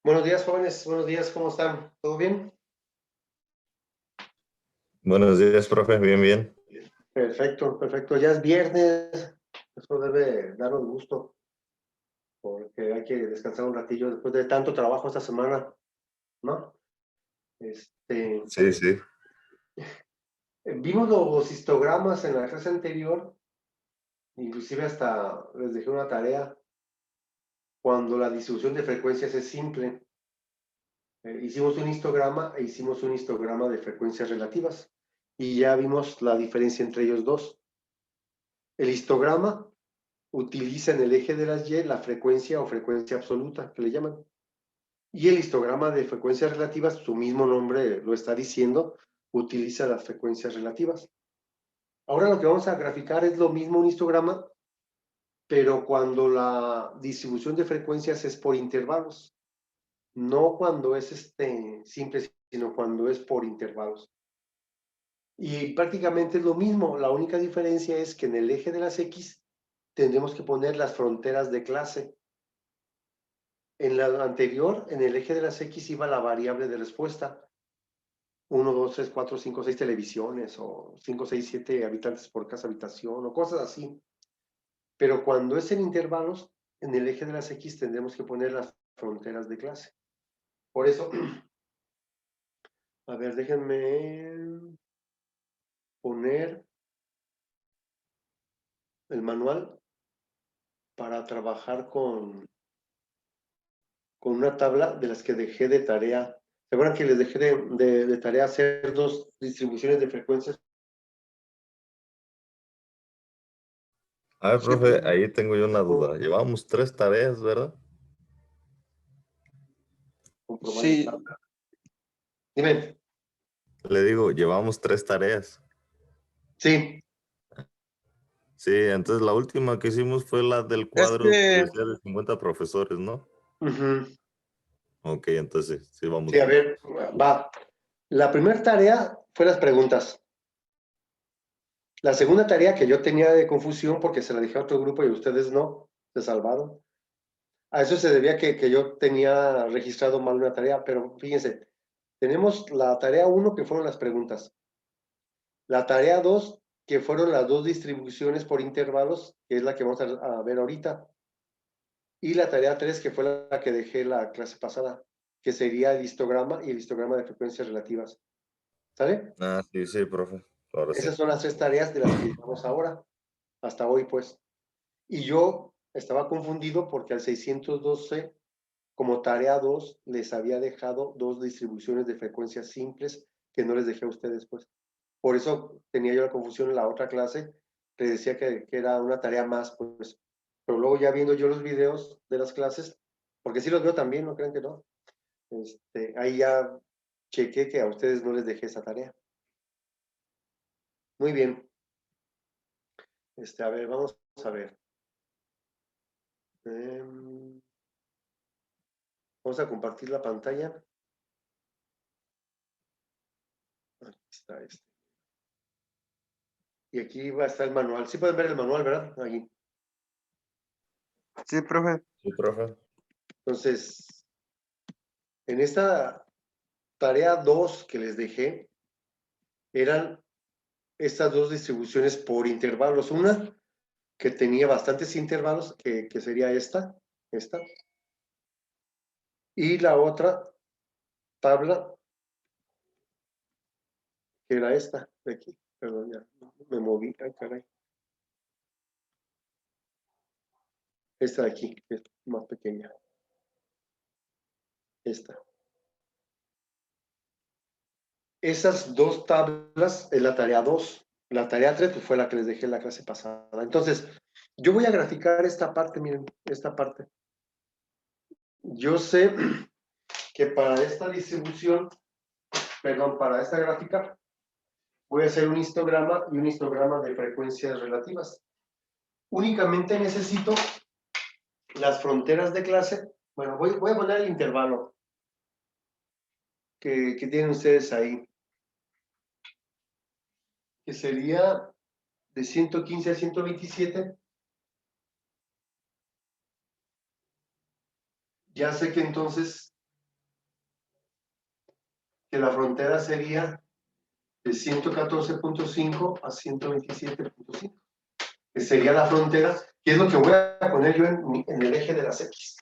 Buenos días, jóvenes. Buenos días, ¿cómo están? ¿Todo bien? Buenos días, profe. Bien, bien. Perfecto, perfecto. Ya es viernes. Eso debe darnos gusto, porque hay que descansar un ratillo después de tanto trabajo esta semana, ¿no? Este, Sí, sí. Vimos los histogramas en la clase anterior, inclusive hasta les dejé una tarea cuando la distribución de frecuencias es simple. Hicimos un histograma e hicimos un histograma de frecuencias relativas y ya vimos la diferencia entre ellos dos. El histograma utiliza en el eje de las Y la frecuencia o frecuencia absoluta, que le llaman. Y el histograma de frecuencias relativas, su mismo nombre lo está diciendo, utiliza las frecuencias relativas. Ahora lo que vamos a graficar es lo mismo un histograma, pero cuando la distribución de frecuencias es por intervalos. No cuando es simple, sino cuando es por intervalos. Y prácticamente es lo mismo, la única diferencia es que en el eje de las X tendremos que poner las fronteras de clase. En la anterior, en el eje de las X iba la variable de respuesta. 1, 2, 3, 4, 5, 6 televisiones o 5, 6, 7 habitantes por casa habitación o cosas así. Pero cuando es en intervalos, en el eje de las X tendremos que poner las fronteras de clase. Por eso, a ver, déjenme poner el manual para trabajar con una tabla de las que dejé de tarea. ¿Se acuerdan que les dejé de tarea hacer dos distribuciones de frecuencias? A ver, profe, ahí tengo yo una duda. Llevamos 3 tareas, ¿verdad? Comprobar la Sí, tabla. Dime. Le digo, llevamos 3 tareas. Sí, Sí, entonces la última que hicimos fue la del es cuadro que que decía de 50 profesores, ¿no? ujú. Ok, entonces sí vamos Sí, a bien. ver, va. La primera tarea fue las preguntas. La segunda tarea que yo tenía de confusión porque se la dije a otro grupo y ustedes no, se salvaron. A eso se debía que yo tenía registrado mal una tarea, pero fíjense, tenemos la tarea 1 que fueron las preguntas. La tarea 2 que fueron las dos distribuciones por intervalos, que es la que vamos a ver ahorita. Y la tarea 3 que fue la que dejé la clase pasada, que sería el histograma y el histograma de frecuencias relativas. ¿Sale? Ah, sí, sí, profe. Ahora sí. Esas son las tres tareas de las que llevamos ahora, hasta hoy, pues. Y yo estaba confundido porque al 612, como tarea 2, les había dejado dos distribuciones de frecuencias simples que no les dejé a ustedes, pues. Por eso tenía yo la confusión en la otra clase, que decía que era una tarea más, pues. Pero luego ya viendo yo los videos de las clases, porque sí los veo también, no crean que no, ahí ya chequé que a ustedes no les dejé esa tarea. Muy bien. A ver, vamos a ver. Vamos a compartir la pantalla. Aquí está este. Y aquí va a estar el manual. Sí pueden ver el manual, ¿verdad? Aquí. sí, profe. Sí, profe. Entonces, en esta tarea 2 que les dejé, eran estas dos distribuciones por intervalos. Una que tenía bastantes intervalos, que sería esta. Y la otra tabla, que era esta de aquí. Perdón, ya me moví. Ay, caray. Esta de aquí, que es más pequeña. Esta. Esas dos tablas es la tarea 2. La tarea 3 pues, fue la que les dejé en la clase pasada. Entonces, yo voy a graficar esta parte, miren, esta parte. Yo sé que para esta distribución, perdón, para esta gráfica, voy a hacer un histograma y un histograma de frecuencias relativas. Únicamente necesito las fronteras de clase. Bueno, voy a poner el intervalo que tienen ustedes ahí, que sería de 115 a 127. Ya sé que entonces que la frontera sería de 114.5 a 127.5, que sería la frontera, que es lo que voy a poner yo en el eje de las X.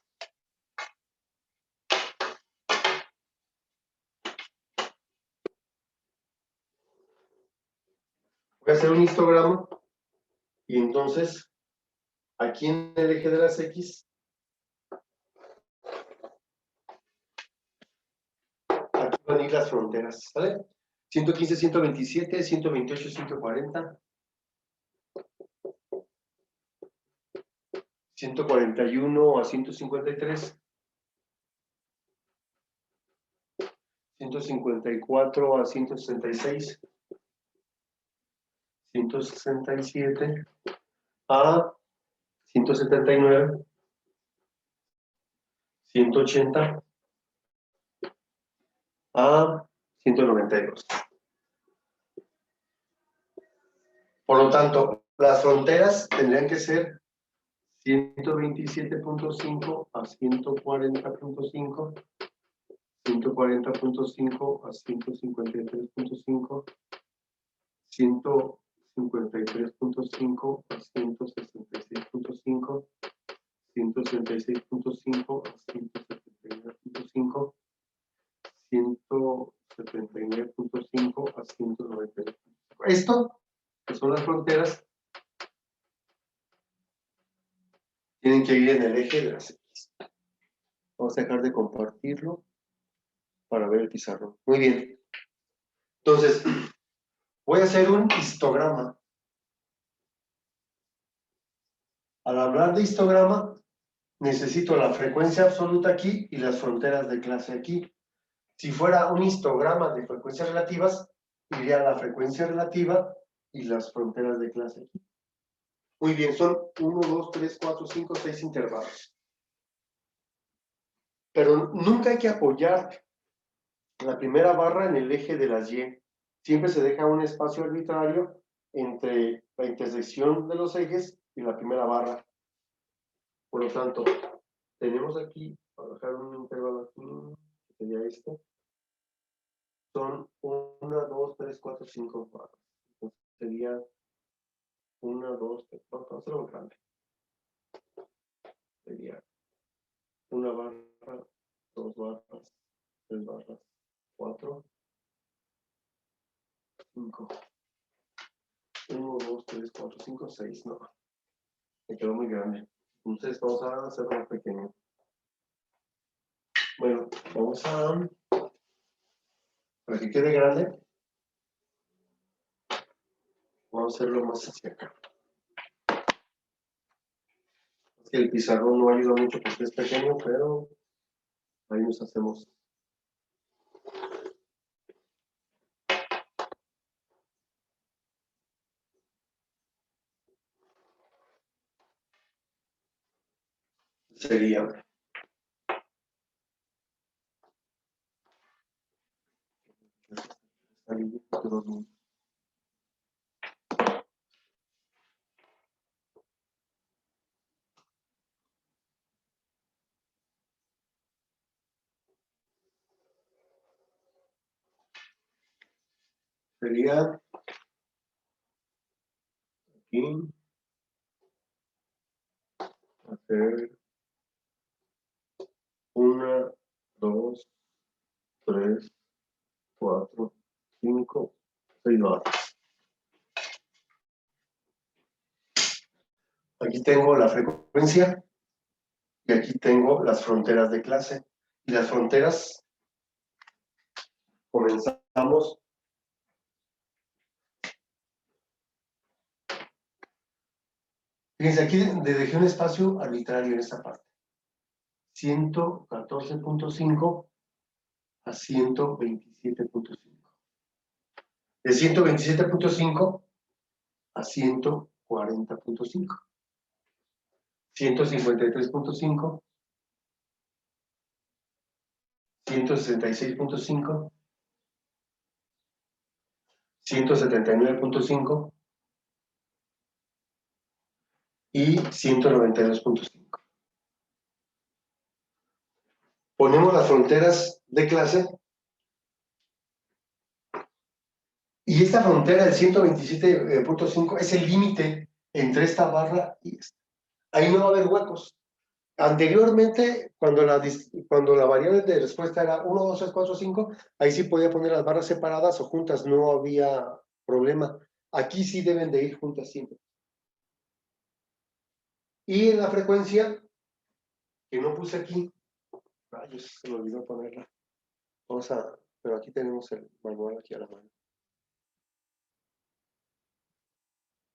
Voy a hacer un histograma y entonces aquí en el eje de las X, aquí van a ir las fronteras, ¿vale? 115, 127, 128, 140, 141 a 153, 154 a 166, 167 a 179, 180 a 192. Por lo tanto, las fronteras tendrían que ser 127.5 a 140.5, 140.5 a 153.5, 153.5 a 166.5, 166.5 a 179.5, 179.5 a 192. Esto, que son las fronteras, tienen que ir en el eje de las X. Vamos a dejar de compartirlo para ver el pizarrón. Muy bien. Entonces, voy a hacer un histograma. Al hablar de histograma, necesito la frecuencia absoluta aquí y las fronteras de clase aquí. Si fuera un histograma de frecuencias relativas, iría la frecuencia relativa y las fronteras de clase aquí. Muy bien, son 1, 2, 3, 4, 5, 6 intervalos. Pero nunca hay que apoyar la primera barra en el eje de las Y. Siempre se deja un espacio arbitrario entre la intersección de los ejes y la primera barra. Por lo tanto, tenemos aquí, para dejar un intervalo aquí, que sería este, son 1, 2, 3, 4, 5 barras. Entonces sería 1, 2, 3, vamos a hacerlo grande. Sería una barra, 2 barras, 3 barras, 4, 5. 1, 2, 3, 4, 5, 6, no. Me quedó muy grande. Entonces vamos a hacerlo más pequeño. Bueno, vamos a, para que quede grande, vamos a hacerlo más hacia acá. Es que el pizarrón no ayuda mucho porque es pequeño, pero ahí nos hacemos. Sería sería aquí hacer 1, 2, 3, 4, 5, 6 barras. Aquí tengo la frecuencia y aquí tengo las fronteras de clase. Y las fronteras, comenzamos. Fíjense, aquí dejé un espacio arbitrario en esta parte. 114.5 a 127.5. De 127.5 a 140.5. 153.5, 166.5, 179.5 y 192.5. Ponemos las fronteras de clase Y esta frontera del 127.5 es el límite entre esta barra y esta. Ahí no va a haber huecos. Anteriormente, cuando la variable de respuesta era 1, 2, 3, 4, 5, ahí sí podía poner las barras separadas o juntas, no había problema. Aquí sí deben de ir juntas siempre. Y en la frecuencia, que no puse aquí, rayos, se me olvidó ponerla. Pero aquí tenemos el manual aquí a la mano.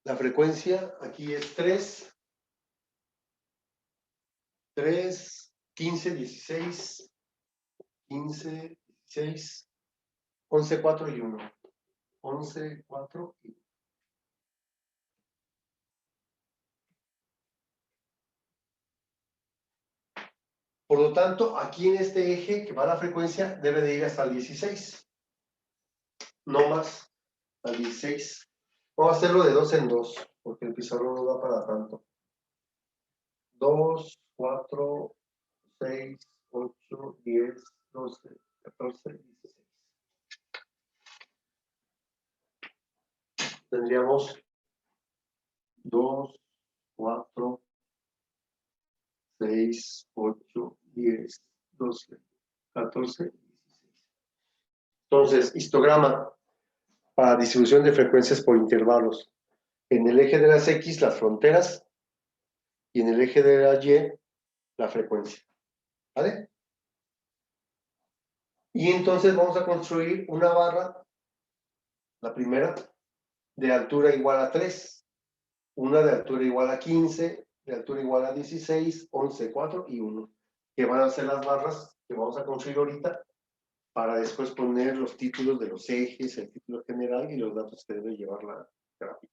La frecuencia aquí es 3, 15, 16, 15, 16, 11, 4 y 1. 11, 4 y 1. Por lo tanto, aquí en este eje que va a la frecuencia debe de ir hasta el 16. No más, al 16. Vamos a hacerlo de 2 en 2, porque el pizarrón no da para tanto. 2, 4, 6, 8, 10, 12, 14, 16. Tendríamos 2, 4, 6, 8, 10, 12, 14, 16. Entonces, histograma para distribución de frecuencias por intervalos. En el eje de las X, las fronteras, y en el eje de la Y, la frecuencia. ¿Vale? Y entonces vamos a construir una barra, la primera, de altura igual a 3, una de altura igual a 15, de altura igual a 16, 11, 4 y 1, que van a ser las barras que vamos a construir ahorita para después poner los títulos de los ejes, el título general y los datos que debe llevar la gráfica.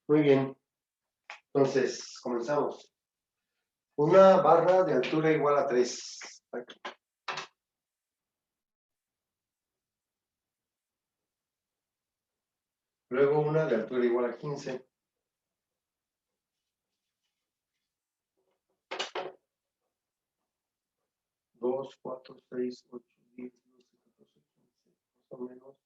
Muy bien, entonces comenzamos. Una barra de altura igual a 3. Aquí. Luego una de altura igual a 15. Dos, 4, 6, 8, 10, 12, 14, 15, más o menos.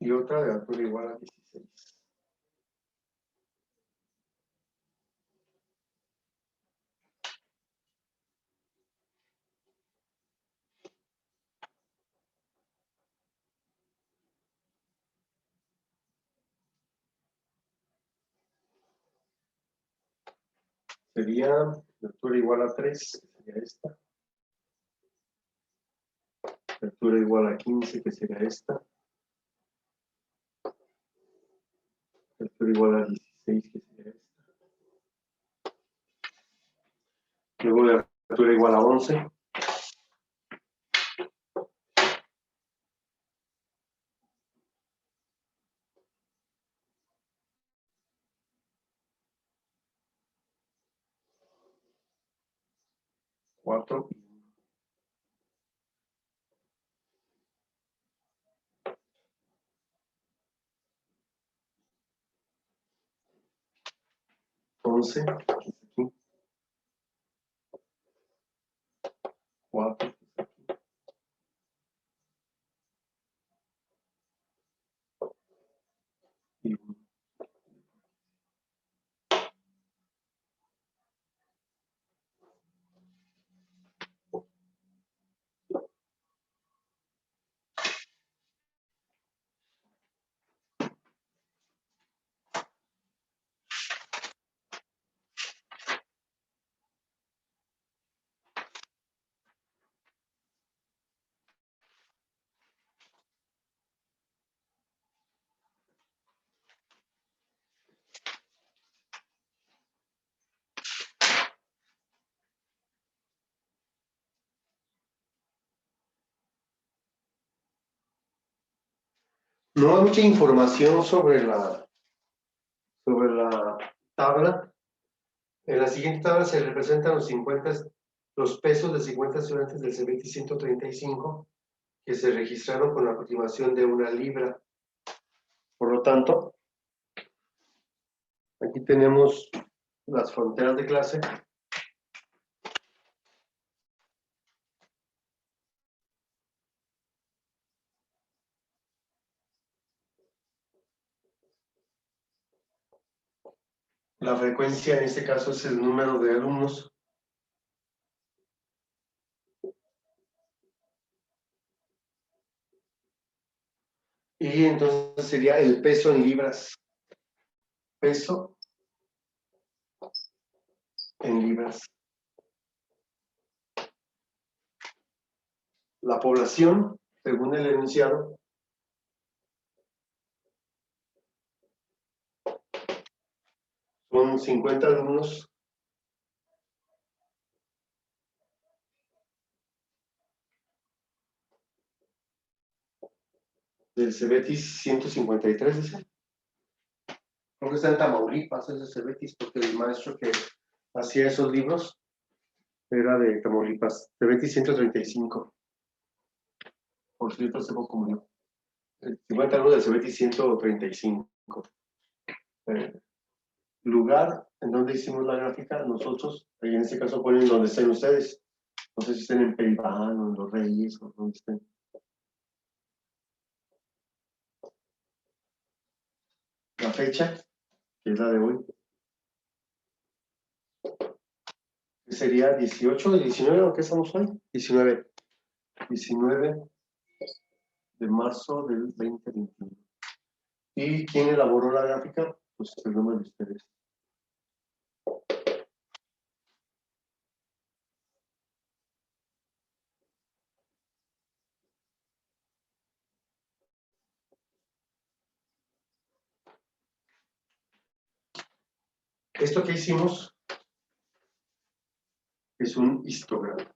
Y otra de altura igual a 16. Sería de altura igual a 3, que sería esta. De altura igual a 15, que sería esta. De altura igual a 16, que sería esta. Luego de altura igual a 11. 4. Once, aquí. 4. Y 1. No hay mucha información sobre la tabla. En la siguiente tabla se representan los pesos de 50 estudiantes del CBT 135 que se registraron con la aproximación de 1 libra. Por lo tanto, aquí tenemos las fronteras de clase. La frecuencia en este caso es el número de alumnos. Y entonces sería el peso en libras. Peso en libras. La población, según el enunciado, son 50 alumnos del Cebetis 153, dice. Creo que está en Tamaulipas ese Cebetis, porque el maestro que hacía esos libros era de Tamaulipas. Cebetis 135. Por cierto, se como yo. 50 alumnos del Cebetis 135. Lugar en donde hicimos la gráfica, nosotros, y en este caso ponen donde estén ustedes. No sé si estén en Peibán o en Los Reyes o donde estén. La fecha, que es la de hoy, que sería 18 o 19, ¿o qué estamos hoy? 19 de marzo del 2021. ¿Y quién elaboró la gráfica? Pues el nombre de ustedes. Esto que hicimos es un histograma.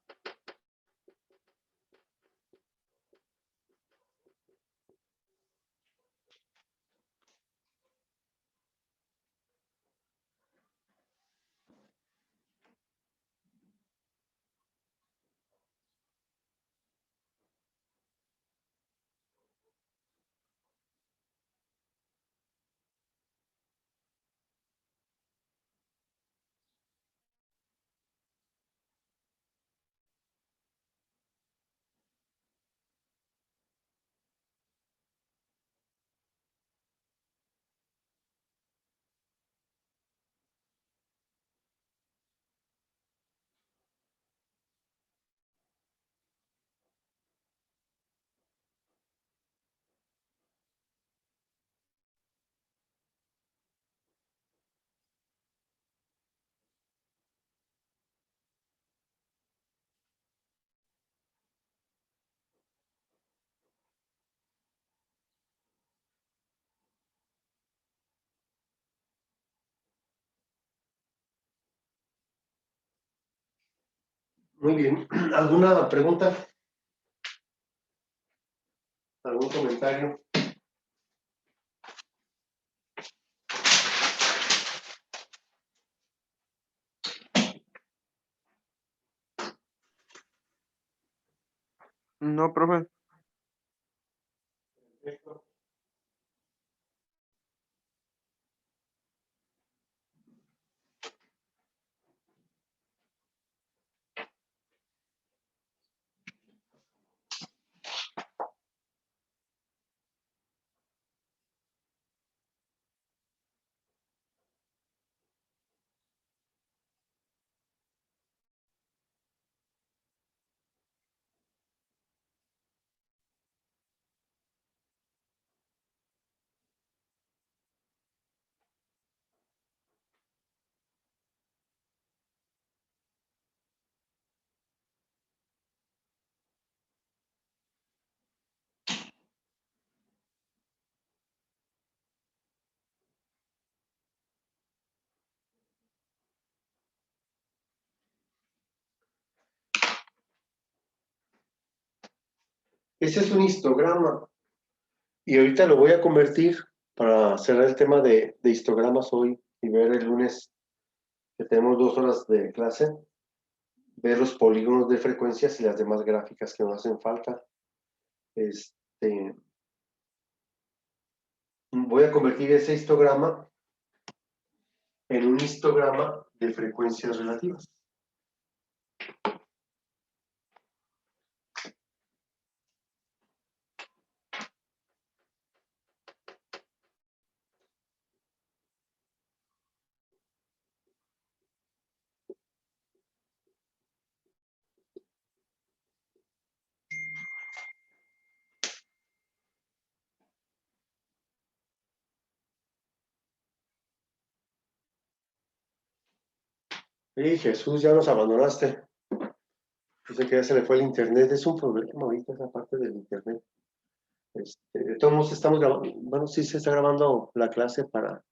Muy bien. ¿Alguna pregunta? ¿Algún comentario? No, profe. Ese es un histograma y ahorita lo voy a convertir para cerrar el tema de histogramas hoy y ver el lunes que tenemos 2 horas de clase, ver los polígonos de frecuencias y las demás gráficas que nos hacen falta. Voy a convertir ese histograma en un histograma de frecuencias relativas. Y Jesús, ya nos abandonaste. Dice que ya se le fue el internet. Es un problema ahorita esa parte del internet. De todos modos estamos grabando, bueno, sí se está grabando la clase para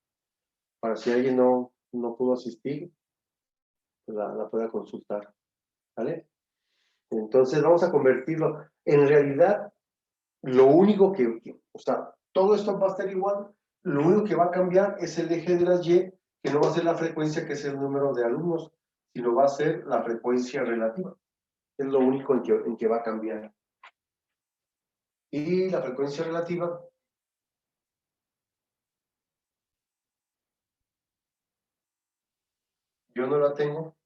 si alguien no pudo asistir, pues la pueda consultar, ¿vale? Entonces vamos a convertirlo. En realidad, lo único o sea, todo esto va a estar igual, lo único que va a cambiar es el eje de las Y, que no va a ser la frecuencia, que es el número de alumnos, sino va a ser la frecuencia relativa. Es lo único en que va a cambiar. Y la frecuencia relativa yo no la tengo,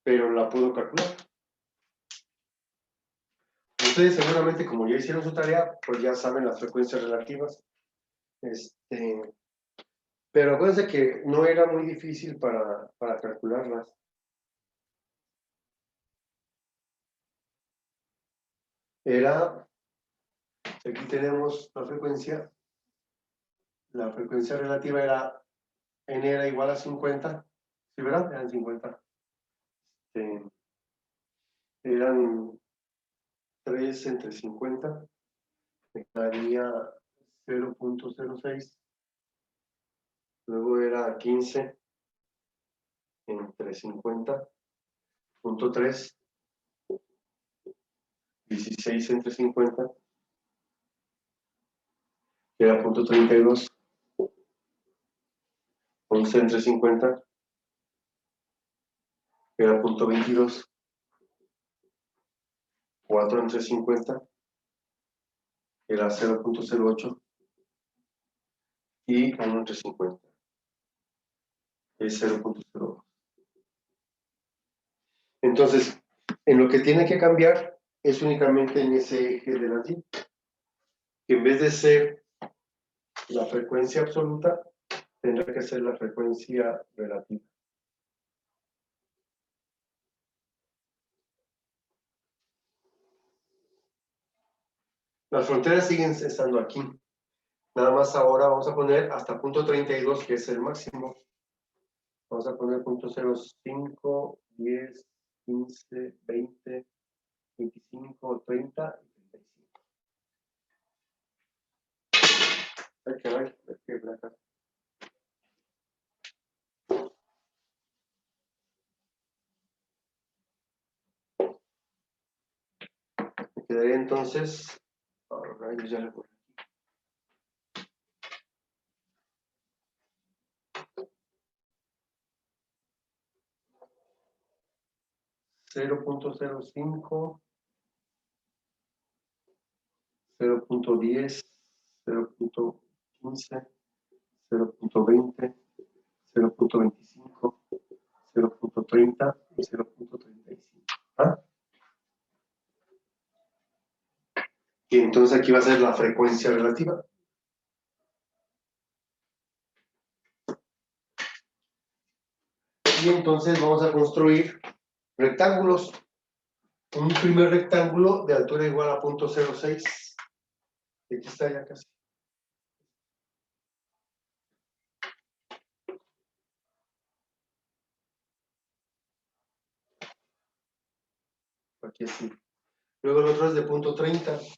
pero la puedo calcular. Ustedes seguramente, como ya hicieron su tarea, pues ya saben las frecuencias relativas. Pero acuérdense que no era muy difícil para calcularlas. Aquí tenemos la frecuencia relativa n era igual a 50, ¿sí verdad? Eran 50. Eran 3 entre 50, me daría 0.06. Luego era 15 entre 50.3, 16 entre 50, que era 0.32, 11 entre 50, que era 0.22, 4 entre 50, que era 0.08, y 1 entre 50, que es 0.02. Entonces, en lo que tiene que cambiar es únicamente en ese eje de la Y, que en vez de ser la frecuencia absoluta, tendrá que ser la frecuencia relativa. Las fronteras siguen estando aquí. Nada más ahora vamos a poner hasta 0.32, que es el máximo. Vamos a poner 0.05, 10, 15, 20, 25, 30 y 35. Hay que ver, acá. Me quedaría entonces, ahora ya le voy. 0.05 0.10, 0.15, 0.20, 0.25, 0.30 y 0.35. ¿Ah? Y entonces aquí va a ser la frecuencia relativa. Y entonces vamos a construir rectángulos. Un primer rectángulo de altura igual a 0.06. Aquí está ya casi. Aquí así. Luego el otro es de 0.30.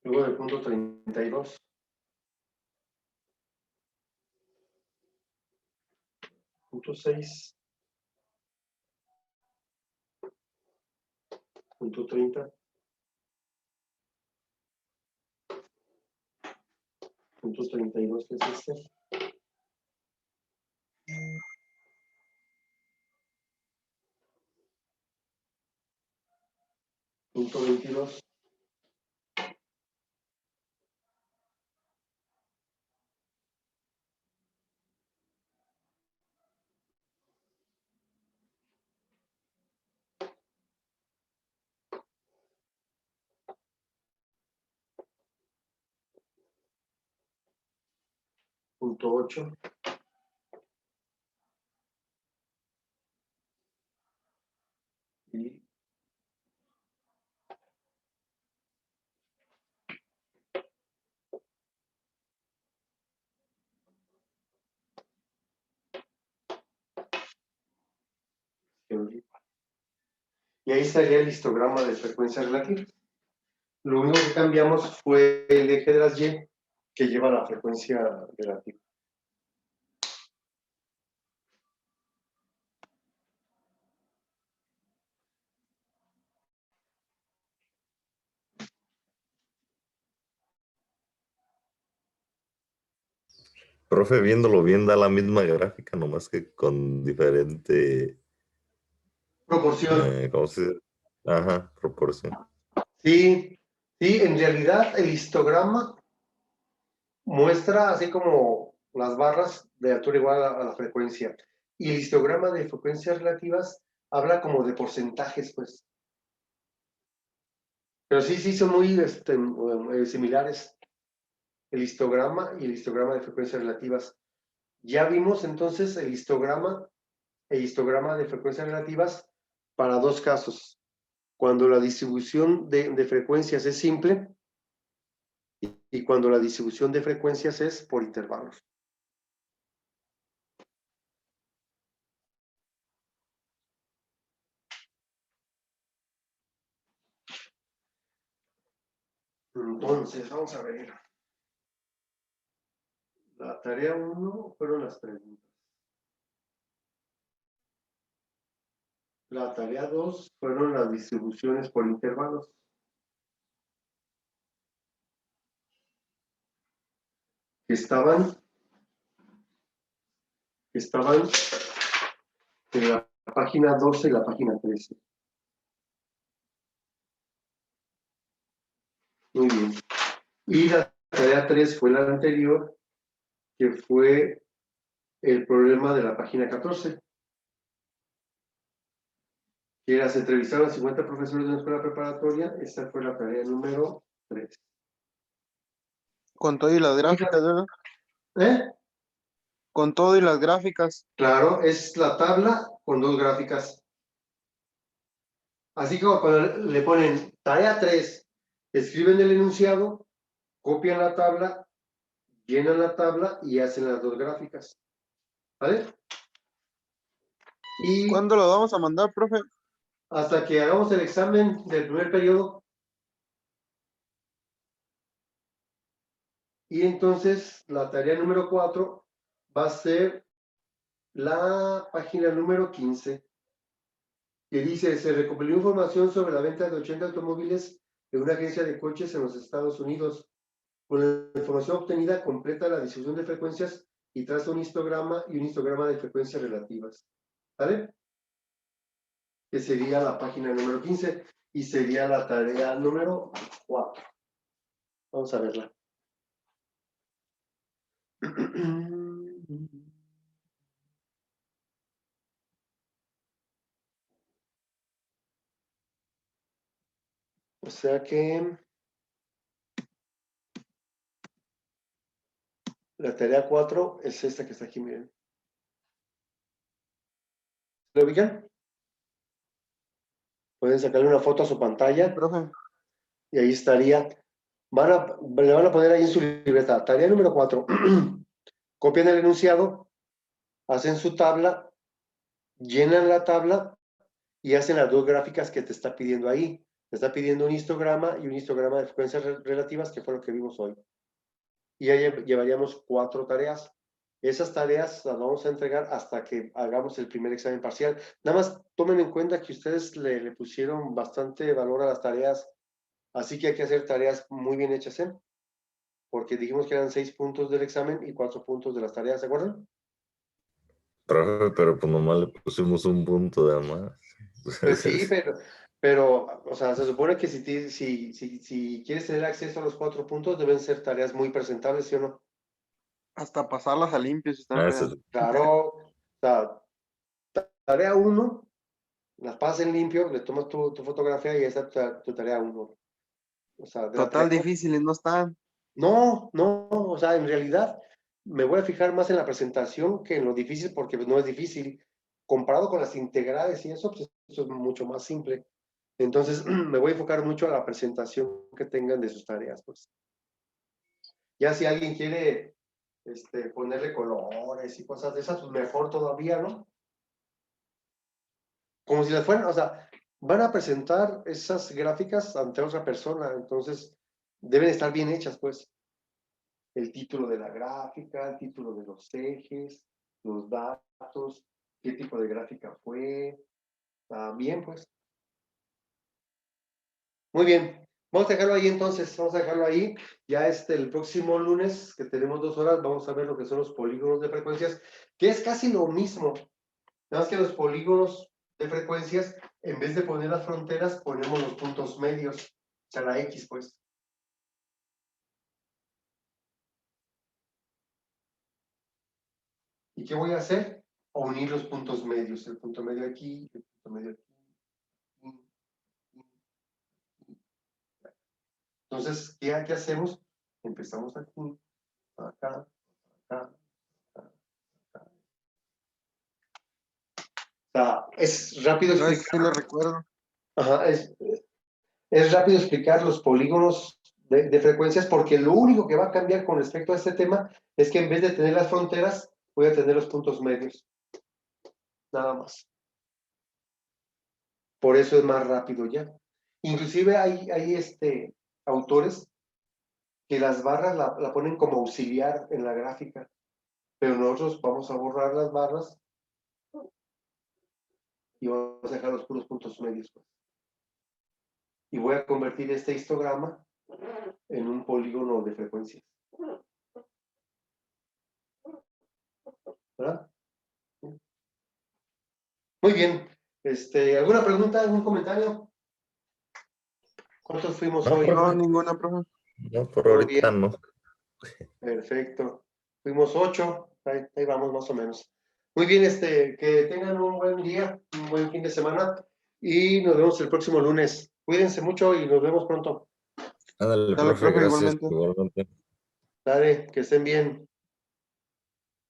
Luego de 0.32. 0.6. 0.30. 0.32 que es este. Punto 22. Punto 8. Y ahí estaría el histograma de frecuencia relativa. Lo único que cambiamos fue el eje de las Y que lleva la frecuencia relativa. Profe, viéndolo bien, da la misma gráfica, nomás que con diferente, Proporción. ¿cómo se dice? Ajá, proporción. Sí, sí, en realidad el histograma muestra así como las barras de altura igual a la frecuencia. Y el histograma de frecuencias relativas habla como de porcentajes, pues. Pero sí, son muy similares el histograma y el histograma de frecuencias relativas. Ya vimos entonces el histograma de frecuencias relativas para dos casos. Cuando la distribución de frecuencias es simple y cuando la distribución de frecuencias es por intervalos. Entonces, vamos a ver. La tarea 1 fueron las preguntas. La tarea 2 fueron las distribuciones por intervalos. Que estaban en la página 12 y la página 13. Muy bien. Y la tarea 3 fue la anterior, que fue el problema de la página 14. Que era, se entrevistaron a 50 profesores de una escuela preparatoria. Esta fue la tarea número 3. Con todo y las gráficas, ¿verdad? ¿Eh? Con todo y las gráficas. Claro, es la tabla con dos gráficas. Así como cuando le ponen tarea 3, escriben el enunciado, copian la tabla, llenan la tabla y hacen las dos gráficas. ¿Vale? Y ¿Cuándo lo vamos a mandar, profe? hasta que hagamos el examen del primer periodo. Y entonces la tarea número 4 va a ser la página número 15, que dice, se recopiló información sobre la venta de 80 automóviles de una agencia de coches en los Estados Unidos. Con la información obtenida completa la distribución de frecuencias y traza un histograma y un histograma de frecuencias relativas. ¿Vale? Que sería la página número 15 y sería la tarea número 4. Vamos a verla. O sea que la tarea 4 es esta que está aquí, miren. ¿Lo ubican? Pueden sacarle una foto a su pantalla Profe, y ahí estaría. Le van a poner ahí en su libreta. Tarea número 4. Copian el enunciado, hacen su tabla, llenan la tabla y hacen las dos gráficas que te está pidiendo ahí. Te está pidiendo un histograma y un histograma de frecuencias relativas, que fue lo que vimos hoy. Y ahí llevaríamos 4 tareas. Esas tareas las vamos a entregar hasta que hagamos el primer examen parcial. Nada más tomen en cuenta que ustedes le pusieron bastante valor a las tareas, así que hay que hacer tareas muy bien hechas, ¿eh? Porque dijimos que eran 6 puntos del examen y 4 puntos de las tareas, ¿se acuerdan? Profe, pero pues nomás le pusimos un punto de más. Pues sí, pero, o sea, se supone que si quieres tener acceso a los 4 puntos, deben ser tareas muy presentables, ¿sí o no? hasta pasarlas a limpio si están Ah, feas. Claro, o sea, tarea 1, las pasas en limpio, le tomas tu fotografía y ahí está tu tarea 1. O sea, de la Total tarea. difíciles no están. No, o sea, en realidad me voy a fijar más en la presentación que en lo difícil, porque pues, no es difícil. Comparado con las integrales y eso, pues eso es mucho más simple. Entonces, me voy a enfocar mucho a la presentación que tengan de sus tareas, pues. Ya si alguien quiere ponerle colores y cosas de esas, pues mejor todavía, ¿no? Como si las fueran, o sea, van a presentar esas gráficas ante otra persona, entonces deben estar bien hechas, pues. El título de la gráfica, el título de los ejes, los datos, qué tipo de gráfica fue. Bien, pues. Muy bien. Vamos a dejarlo ahí entonces, vamos a dejarlo ahí. Ya el próximo lunes, que tenemos 2 horas, vamos a ver lo que son los polígonos de frecuencias, que es casi lo mismo. Nada más que los polígonos de frecuencias, en vez de poner las fronteras, ponemos los puntos medios, o sea, la X, pues. ¿Y qué voy a hacer? Unir los puntos medios, el punto medio aquí, el punto medio aquí. Entonces, ¿qué hacemos? Empezamos aquí, acá, acá, acá. O sea, es rápido No, eso sí explicar. lo recuerdo. Ajá, es rápido explicar los polígonos de frecuencias, porque lo único que va a cambiar con respecto a este tema es que en vez de tener las fronteras, voy a tener los puntos medios. Nada más. Por eso es más rápido ya. Inclusive hay autores que las barras la ponen como auxiliar en la gráfica, pero nosotros vamos a borrar las barras y vamos a dejar los puros puntos medios, pues. Y voy a convertir este histograma en un polígono de frecuencias. ¿Verdad? Muy bien. ¿Alguna pregunta, algún comentario? ¿Cuántos fuimos No, hoy? No, profe, ninguna, profe. no, por ¿Todo ahorita bien? no. Perfecto. Fuimos 8. Ahí vamos más o menos. Muy bien, que tengan un buen día, un buen fin de semana y nos vemos el próximo lunes. Cuídense mucho y nos vemos pronto. Ándale, Dale, profe, profe, gracias. igualmente. Igualmente. Dale, que estén bien.